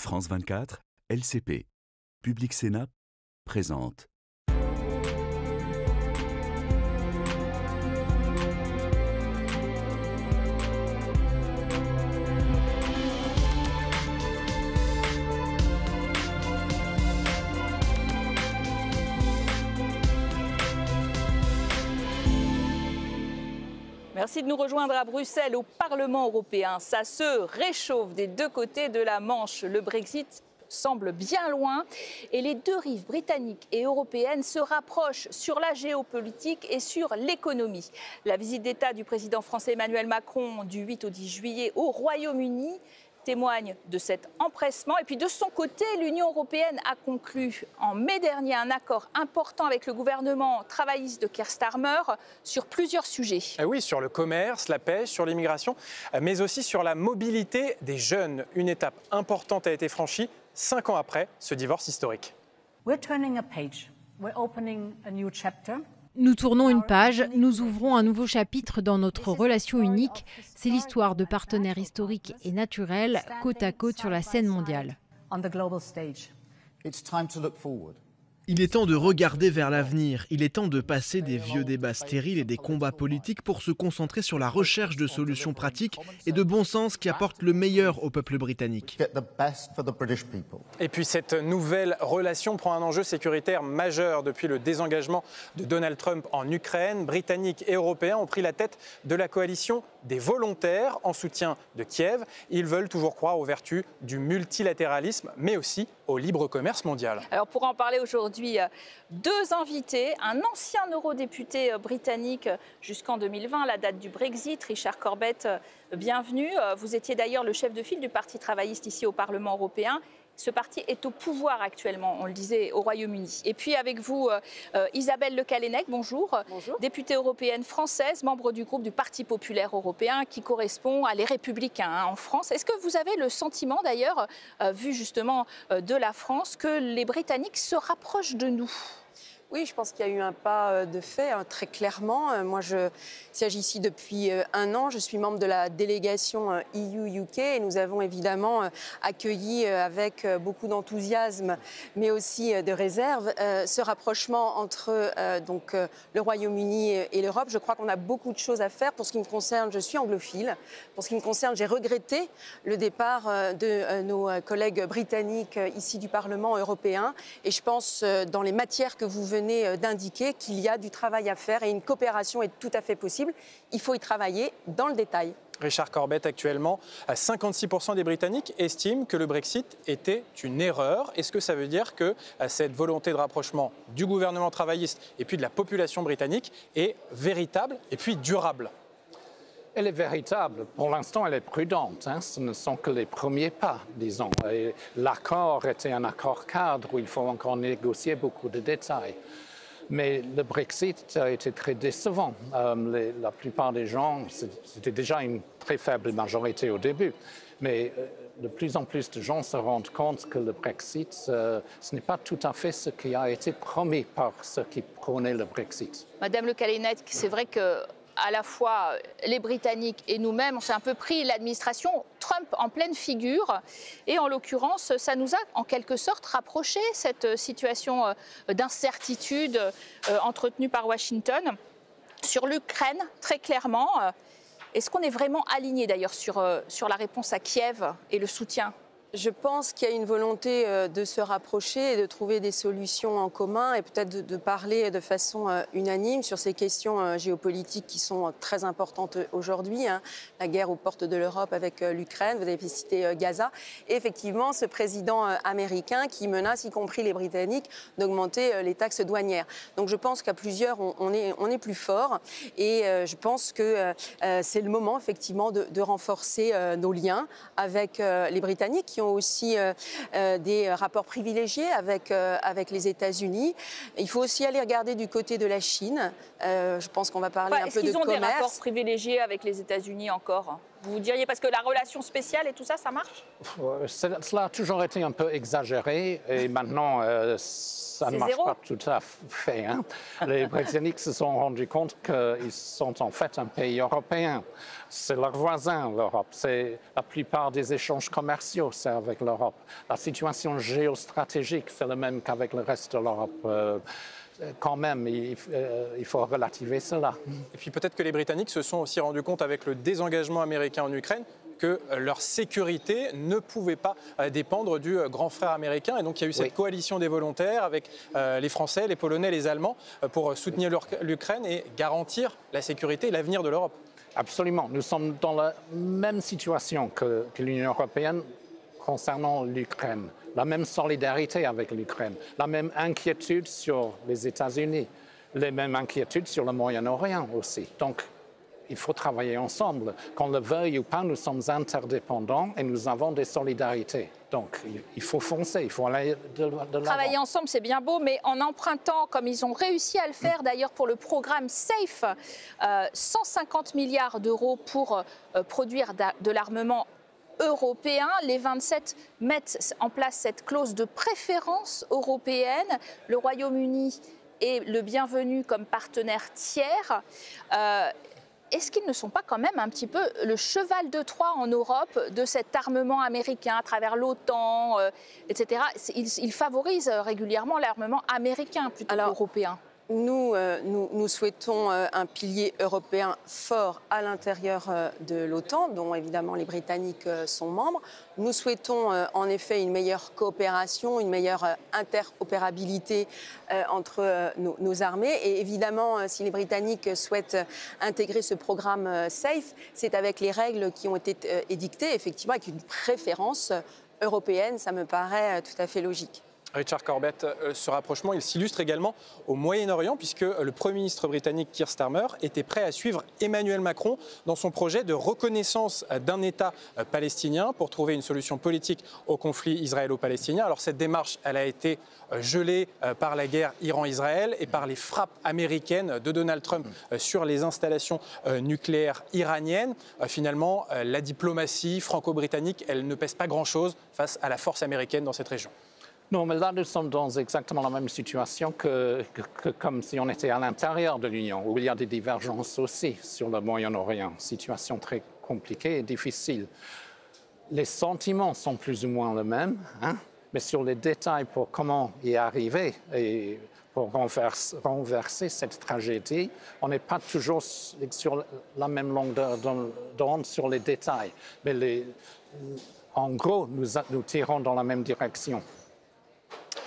France 24, LCP, Public Sénat, présente. Merci de nous rejoindre à Bruxelles, au Parlement européen. Ça se réchauffe des deux côtés de la Manche. Le Brexit semble bien loin et les deux rives britanniques et européennes se rapprochent sur la géopolitique et sur l'économie. La visite d'État du président français Emmanuel Macron du 8 au 10 juillet au Royaume-Uni témoigne de cet empressement. Et puis de son côté, l'Union européenne a conclu en mai dernier un accord important avec le gouvernement travailliste de Keir Starmer sur plusieurs sujets. Oui, sur le commerce, la pêche, sur l'immigration, mais aussi sur la mobilité des jeunes. Une étape importante a été franchie 5 ans après ce divorce historique. Nous tournons une page, nous ouvrons un nouveau chapitre dans notre relation unique. C'est l'histoire de partenaires historiques et naturels, côte à côte sur la scène mondiale. Il est temps de regarder vers l'avenir. Il est temps de passer des vieux débats stériles et des combats politiques pour se concentrer sur la recherche de solutions pratiques et de bon sens qui apportent le meilleur au peuple britannique. Et puis cette nouvelle relation prend un enjeu sécuritaire majeur depuis le désengagement de Donald Trump en Ukraine. Britanniques et Européens ont pris la tête de la coalition des volontaires en soutien de Kiev. Ils veulent toujours croire aux vertus du multilatéralisme, mais aussi au libre commerce mondial. Alors pour en parler aujourd'hui, deux invités, un ancien eurodéputé britannique jusqu'en 2020, la date du Brexit, Richard Corbett, bienvenue. Vous étiez d'ailleurs le chef de file du Parti travailliste ici au Parlement européen. Ce parti est au pouvoir actuellement, on le disait, au Royaume-Uni. Et puis avec vous, Isabelle Le Callennec, bonjour. Bonjour. Députée européenne française, membre du groupe du Parti populaire européen qui correspond à les Républicains en France. Est-ce que vous avez le sentiment d'ailleurs, vu justement de la France, que les Britanniques se rapprochent de nous ? Oui, je pense qu'il y a eu un pas de fait, très clairement. Moi, je siège ici depuis 1 an. Je suis membre de la délégation EU-UK et nous avons évidemment accueilli avec beaucoup d'enthousiasme, mais aussi de réserve, ce rapprochement entre le Royaume-Uni et l'Europe. Je crois qu'on a beaucoup de choses à faire. Pour ce qui me concerne, je suis anglophile. Pour ce qui me concerne, j'ai regretté le départ de nos collègues britanniques ici du Parlement européen. Et je pense, dans les matières que vous venez d'indiquer, qu'il y a du travail à faire et une coopération est tout à fait possible. Il faut y travailler dans le détail. Richard Corbett, actuellement, 56% des Britanniques estiment que le Brexit était une erreur. Est-ce que ça veut dire que cette volonté de rapprochement du gouvernement travailliste et puis de la population britannique est véritable et puis durable ? Elle est véritable. Pour l'instant, elle est prudente. Ce ne sont que les premiers pas, disons. L'accord était un accord cadre où il faut encore négocier beaucoup de détails. Mais le Brexit a été très décevant. La plupart des gens, c'était déjà une très faible majorité au début. Mais de plus en plus de gens se rendent compte que le Brexit, ce n'est pas tout à fait ce qui a été promis par ceux qui prônaient le Brexit. Madame Le Callennec, c'est vrai que à la fois les Britanniques et nous-mêmes, on s'est un peu pris l'administration Trump en pleine figure. Et en l'occurrence, ça nous a en quelque sorte rapproché cette situation d'incertitude entretenue par Washington. Sur l'Ukraine, très clairement, est-ce qu'on est vraiment aligné d'ailleurs sur la réponse à Kiev et le soutien ? Je pense qu'il y a une volonté de se rapprocher et de trouver des solutions en commun et peut-être de parler de façon unanime sur ces questions géopolitiques qui sont très importantes aujourd'hui. La guerre aux portes de l'Europe avec l'Ukraine, vous avez cité Gaza. Et effectivement, ce président américain qui menace, y compris les Britanniques, d'augmenter les taxes douanières. Donc je pense qu'à plusieurs, on est plus fort. Et je pense que c'est le moment, effectivement, de renforcer nos liens avec les Britanniques qui ont aussi des rapports privilégiés avec les États-Unis. Il faut aussi aller regarder du côté de la Chine. Je pense qu'on va parler un peu de commerce. Est-ce qu'ils ont des rapports privilégiés avec les États-Unis encore ? Vous diriez parce que la relation spéciale et tout ça, ça marche? Cela a toujours été un peu exagéré et maintenant ça ne marche pas tout à fait. Hein. Les Britanniques se sont rendus compte qu'ils sont en fait un pays européen. C'est leur voisin, l'Europe. La plupart des échanges commerciaux, c'est avec l'Europe. La situation géostratégique, c'est la même qu'avec le reste de l'Europe. Quand même, il faut relativiser cela. Et puis peut-être que les Britanniques se sont aussi rendus compte avec le désengagement américain en Ukraine que leur sécurité ne pouvait pas dépendre du grand frère américain. Et donc il y a eu cette coalition des volontaires avec les Français, les Polonais, les Allemands pour soutenir l'Ukraine et garantir la sécurité et l'avenir de l'Europe. Absolument. Nous sommes dans la même situation que l'Union européenne concernant l'Ukraine. La même solidarité avec l'Ukraine, la même inquiétude sur les États-Unis, les mêmes inquiétudes sur le Moyen-Orient aussi. Donc, il faut travailler ensemble. Qu'on le veuille ou pas, nous sommes interdépendants et nous avons des solidarités. Donc, il faut foncer, il faut aller de l'avant. Travailler ensemble, c'est bien beau, mais en empruntant, comme ils ont réussi à le faire d'ailleurs pour le programme SAFE, 150 milliards d'euros pour produire de l'armement européen. Les 27 mettent en place cette clause de préférence européenne. Le Royaume-Uni est le bienvenu comme partenaire tiers. Est-ce qu'ils ne sont pas quand même un petit peu le cheval de Troie en Europe de cet armement américain à travers l'OTAN, etc. Ils favorisent régulièrement l'armement américain plutôt qu'européen. Nous souhaitons un pilier européen fort à l'intérieur de l'OTAN, dont évidemment les Britanniques sont membres. Nous souhaitons en effet une meilleure coopération, une meilleure interopérabilité entre nos armées. Et évidemment, si les Britanniques souhaitent intégrer ce programme SAFE, c'est avec les règles qui ont été édictées, effectivement avec une préférence européenne. Ça me paraît tout à fait logique. Richard Corbett, ce rapprochement, il s'illustre également au Moyen-Orient, puisque le Premier ministre britannique Keir Starmer était prêt à suivre Emmanuel Macron dans son projet de reconnaissance d'un État palestinien pour trouver une solution politique au conflit israélo-palestinien. Alors cette démarche, elle a été gelée par la guerre Iran-Israël et par les frappes américaines de Donald Trump sur les installations nucléaires iraniennes. Finalement, la diplomatie franco-britannique, elle ne pèse pas grand-chose face à la force américaine dans cette région. Non, mais là, nous sommes dans exactement la même situation que comme si on était à l'intérieur de l'Union, où il y a des divergences aussi sur le Moyen-Orient. Situation très compliquée et difficile. Les sentiments sont plus ou moins les mêmes, hein, mais sur les détails pour comment y arriver et pour renverser cette tragédie, on n'est pas toujours sur la même longueur d'onde sur les détails. Mais en gros, nous tirons dans la même direction.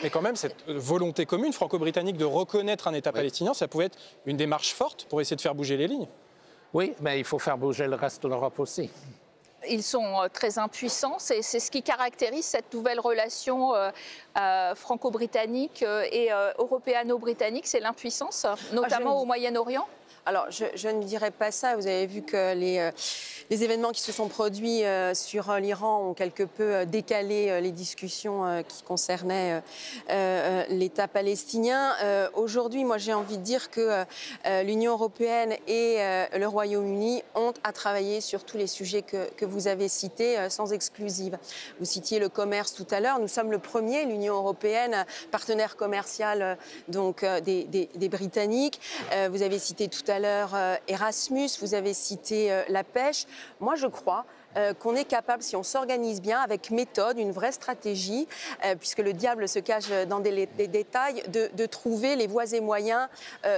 Mais quand même, cette volonté commune franco-britannique de reconnaître un État palestinien, ça pouvait être une démarche forte pour essayer de faire bouger les lignes. Oui, mais il faut faire bouger le reste de l'Europe aussi. Ils sont très impuissants, c'est ce qui caractérise cette nouvelle relation franco-britannique et européano-britannique, c'est l'impuissance, notamment au Moyen-Orient. Alors, je ne dirais pas ça. Vous avez vu que les événements qui se sont produits sur l'Iran ont quelque peu décalé les discussions qui concernaient l'État palestinien. Aujourd'hui, moi, j'ai envie de dire que l'Union européenne et le Royaume-Uni ont à travailler sur tous les sujets que vous avez cités, sans exclusive. Vous citiez le commerce tout à l'heure. Nous sommes le premier, l'Union européenne, partenaire commercial donc, des Britanniques. Vous avez cité tout à l'heure Erasmus, vous avez cité la pêche. Moi, je crois qu'on est capable, si on s'organise bien, avec méthode, une vraie stratégie, puisque le diable se cache dans des détails, de trouver les voies et moyens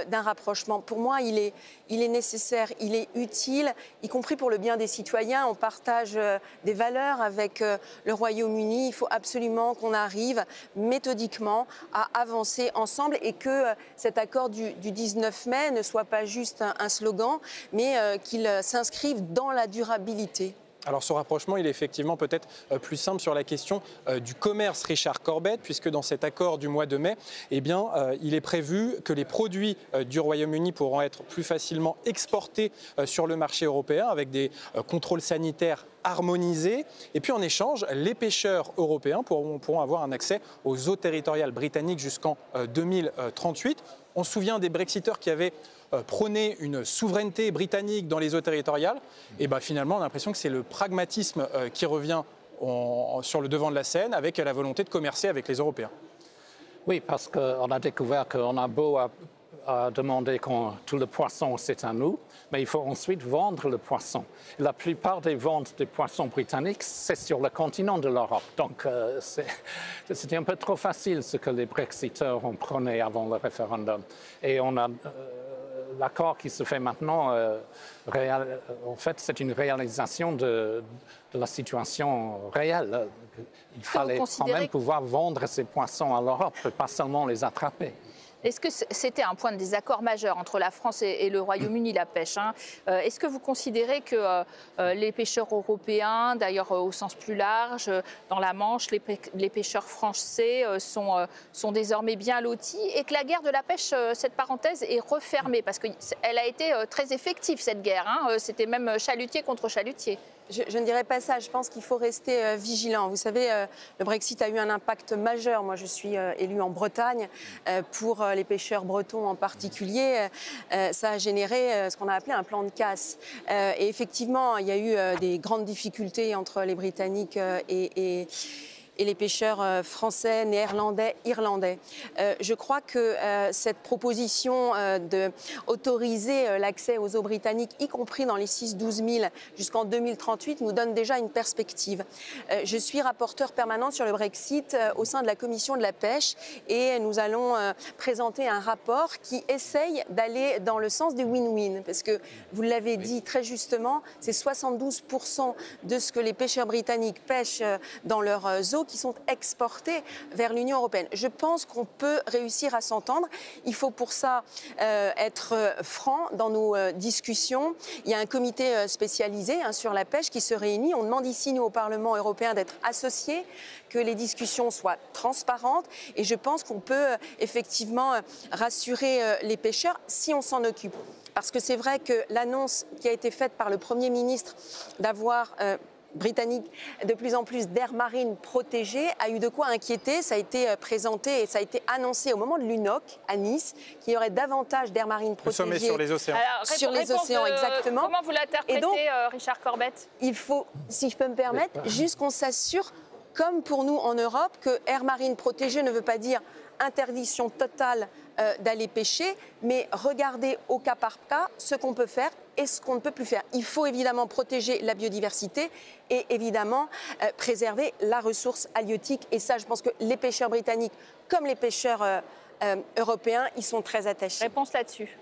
d'un rapprochement. Pour moi, il est nécessaire, il est utile, y compris pour le bien des citoyens. On partage des valeurs avec le Royaume-Uni. Il faut absolument qu'on arrive méthodiquement à avancer ensemble et que cet accord du 19 mai ne soit pas juste un slogan, mais qu'il s'inscrive dans la durabilité. Alors ce rapprochement, il est effectivement peut-être plus simple sur la question du commerce, Richard Corbett, puisque dans cet accord du mois de mai, eh bien, il est prévu que les produits du Royaume-Uni pourront être plus facilement exportés sur le marché européen avec des contrôles sanitaires harmonisés. Et puis en échange, les pêcheurs européens pourront avoir un accès aux eaux territoriales britanniques jusqu'en 2038. On se souvient des Brexiteurs qui avaient prôner une souveraineté britannique dans les eaux territoriales. Et finalement, on a l'impression que c'est le pragmatisme qui revient sur le devant de la scène, avec la volonté de commercer avec les Européens. Oui, parce qu'on a découvert qu'on a beau à demander que tout le poisson, c'est à nous, mais il faut ensuite vendre le poisson. La plupart des ventes des poissons britanniques, c'est sur le continent de l'Europe. Donc, c'était un peu trop facile ce que les Brexiteurs ont prôné avant le référendum. Et on a l'accord qui se fait maintenant, en fait, c'est une réalisation de la situation réelle. Il fallait quand même pouvoir vendre ces poissons à l'Europe, pas seulement les attraper. Est-ce que c'était un point de désaccord majeur entre la France et le Royaume-Uni, la pêche, hein? Est-ce que vous considérez que les pêcheurs européens, d'ailleurs au sens plus large, dans la Manche, les pêcheurs français sont désormais bien lotis et que la guerre de la pêche, cette parenthèse, est refermée? Parce qu'elle a été très effective, cette guerre, hein? C'était même chalutier contre chalutier. Je ne dirais pas ça, je pense qu'il faut rester vigilant. Vous savez, le Brexit a eu un impact majeur. Moi, je suis élue en Bretagne. Pour les pêcheurs bretons en particulier, ça a généré ce qu'on a appelé un plan de casse. Et effectivement, il y a eu des grandes difficultés entre les Britanniques et les pêcheurs français, néerlandais, irlandais. Je crois que cette proposition d'autoriser l'accès aux eaux britanniques, y compris dans les 6-12 000 jusqu'en 2038, nous donne déjà une perspective. Je suis rapporteur permanent sur le Brexit au sein de la commission de la pêche et nous allons présenter un rapport qui essaye d'aller dans le sens du win-win. Parce que, vous l'avez dit très justement, c'est 72% de ce que les pêcheurs britanniques pêchent dans leurs eaux qui sont exportés vers l'Union européenne. Je pense qu'on peut réussir à s'entendre. Il faut pour ça être franc dans nos discussions. Il y a un comité spécialisé sur la pêche qui se réunit. On demande ici, nous, au Parlement européen, d'être associés, que les discussions soient transparentes. Et je pense qu'on peut effectivement rassurer les pêcheurs si on s'en occupe. Parce que c'est vrai que l'annonce qui a été faite par le Premier ministre d'avoir britannique de plus en plus d'aires marines protégées a eu de quoi inquiéter. Ça a été présenté et ça a été annoncé au moment de l'UNOC à Nice qu'il y aurait davantage d'aires marines protégées. Le sommet sur les océans. Alors, sur les océans, exactement. Comment vous l'interprétez, Richard Corbett? Il faut, si je peux me permettre, juste qu'on s'assure, comme pour nous en Europe, que aires marines protégées ne veut pas dire interdiction totale d'aller pêcher, mais regarder au cas par cas ce qu'on peut faire et ce qu'on ne peut plus faire. Il faut évidemment protéger la biodiversité et évidemment préserver la ressource halieutique. Et ça, je pense que les pêcheurs britanniques, comme les pêcheurs européens, ils sont très attachés. Réponse là-dessus.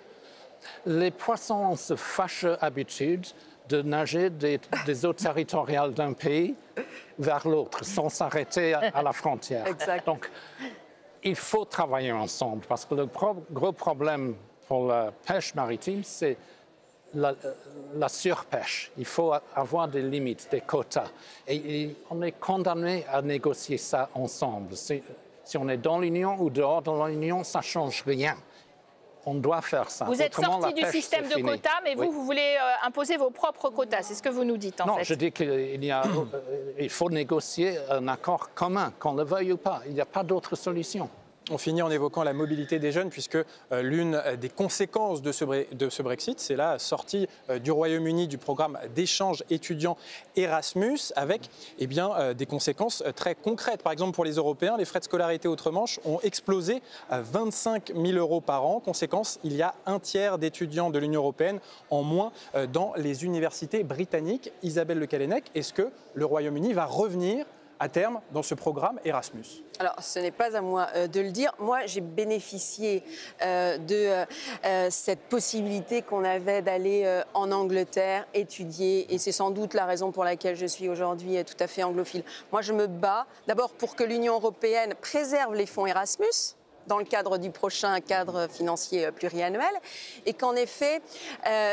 Les poissons se fâchent d'habitude de nager des eaux territoriales d'un pays vers l'autre sans s'arrêter à la frontière. Exact. Donc, il faut travailler ensemble parce que le gros problème pour la pêche maritime, c'est la surpêche. Il faut avoir des limites, des quotas. Et on est condamné à négocier ça ensemble. Si on est dans l'Union ou dehors de l'Union, ça ne change rien. On doit faire ça. Vous êtes sorti du système de quotas, mais vous, vous voulez imposer vos propres quotas. C'est ce que vous nous dites, en fait. Non, je dis qu'il faut négocier un accord commun, qu'on le veuille ou pas. Il n'y a pas d'autre solution. On finit en évoquant la mobilité des jeunes, puisque l'une des conséquences de ce Brexit, c'est la sortie du Royaume-Uni du programme d'échange étudiants Erasmus, avec des conséquences très concrètes. Par exemple, pour les Européens, les frais de scolarité outre-Manche ont explosé à 25 000 € par an. Conséquence, il y a un tiers d'étudiants de l'Union européenne en moins dans les universités britanniques. Isabelle Le Callennec, est-ce que le Royaume-Uni va revenir à terme dans ce programme Erasmus? Alors, ce n'est pas à moi de le dire. Moi, j'ai bénéficié de cette possibilité qu'on avait d'aller en Angleterre étudier. Et c'est sans doute la raison pour laquelle je suis aujourd'hui tout à fait anglophile. Moi, je me bats d'abord pour que l'Union européenne préserve les fonds Erasmus dans le cadre du prochain cadre financier pluriannuel et qu'en effet,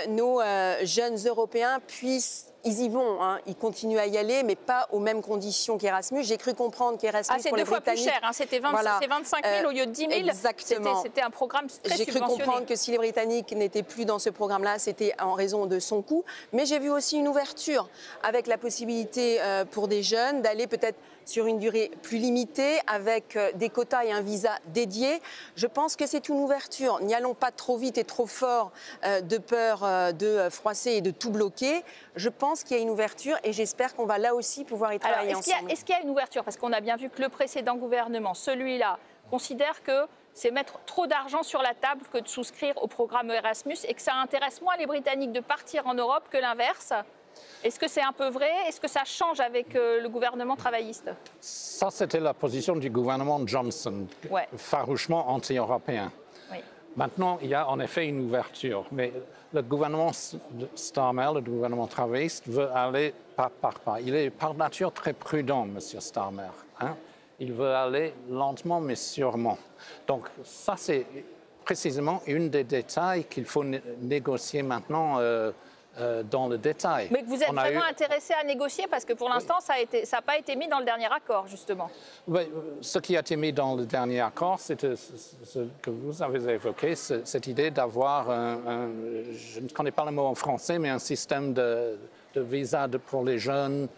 nos jeunes Européens puissent ils y vont, hein, ils continuent à y aller, mais pas aux mêmes conditions qu'Erasmus. J'ai cru comprendre qu'Erasmus pour les Britanniques... C'est 2 fois plus cher, hein, c'était 25 000 au lieu de 10 000. Exactement. C'était un programme très subventionné. J'ai cru comprendre que si les Britanniques n'étaient plus dans ce programme-là, c'était en raison de son coût. Mais j'ai vu aussi une ouverture avec la possibilité pour des jeunes d'aller peut-être sur une durée plus limitée, avec des quotas et un visa dédié. Je pense que c'est une ouverture. N'y allons pas trop vite et trop fort de peur de froisser et de tout bloquer. Je pense qu'il y a une ouverture et j'espère qu'on va là aussi pouvoir y travailler ensemble. Est-ce qu'il y a une ouverture? Parce qu'on a bien vu que le précédent gouvernement, celui-là, considère que c'est mettre trop d'argent sur la table que de souscrire au programme Erasmus et que ça intéresse moins les Britanniques de partir en Europe que l'inverse. Est-ce que c'est un peu vrai? Est-ce que ça change avec le gouvernement travailliste? Ça, c'était la position du gouvernement Johnson, farouchement anti-européen. Oui. Maintenant, il y a en effet une ouverture, mais le gouvernement Starmer, le gouvernement travailliste, veut aller pas par pas. Il est par nature très prudent, M. Starmer. Hein? Il veut aller lentement mais sûrement. Donc ça, c'est précisément une des détails qu'il faut négocier maintenant dans le détail. Mais que vous êtes vraiment intéressé à négocier parce que pour l'instant, ça n'a pas été mis dans le dernier accord, justement. Oui, ce qui a été mis dans le dernier accord, c'est ce que vous avez évoqué, cette idée d'avoir je ne connais pas le mot en français, mais un système de visa pour les jeunes.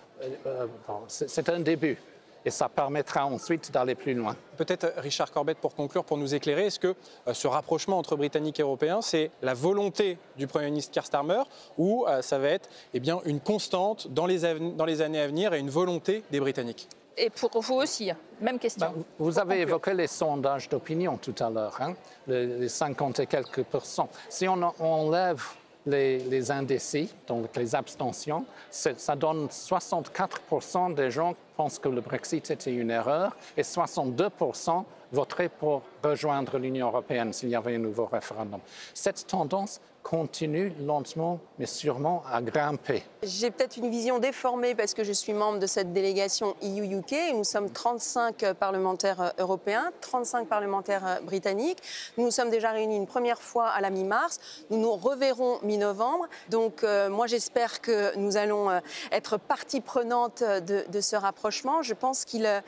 C'est un début. Et ça permettra ensuite d'aller plus loin. Peut-être, Richard Corbett, pour conclure, pour nous éclairer, est-ce que ce rapprochement entre Britanniques et Européens, c'est la volonté du Premier ministre Keir Starmer ou ça va être une constante dans les années à venir et une volonté des Britanniques? Et pour vous aussi, même question. Vous avez évoqué les sondages d'opinion tout à l'heure, hein, les 50 et quelques %. Si on enlève les indécis, donc les abstentions, ça donne 64% des gens pensent que le Brexit était une erreur et 62% voteraient pour rejoindre l'Union européenne s'il y avait un nouveau référendum. Cette tendance continue lentement mais sûrement à grimper. J'ai peut-être une vision déformée parce que je suis membre de cette délégation EU-UK. Nous sommes 35 parlementaires européens, 35 parlementaires britanniques. Nous nous sommes déjà réunis une première fois à la mi-mars. Nous nous reverrons mi-novembre. Donc moi j'espère que nous allons être partie prenante de ce rapprochement. Je pense qu'il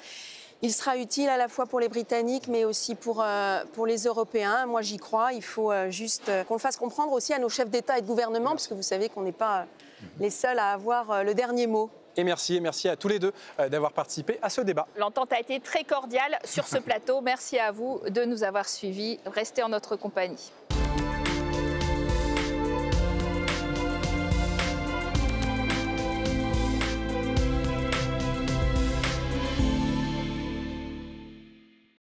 sera utile à la fois pour les Britanniques, mais aussi pour les Européens. Moi, j'y crois. Il faut juste qu'on le fasse comprendre aussi à nos chefs d'État et de gouvernement, parce que vous savez qu'on n'est pas les seuls à avoir le dernier mot. Et merci à tous les deux d'avoir participé à ce débat. L'entente a été très cordiale sur ce plateau. Merci à vous de nous avoir suivis. Restez en notre compagnie.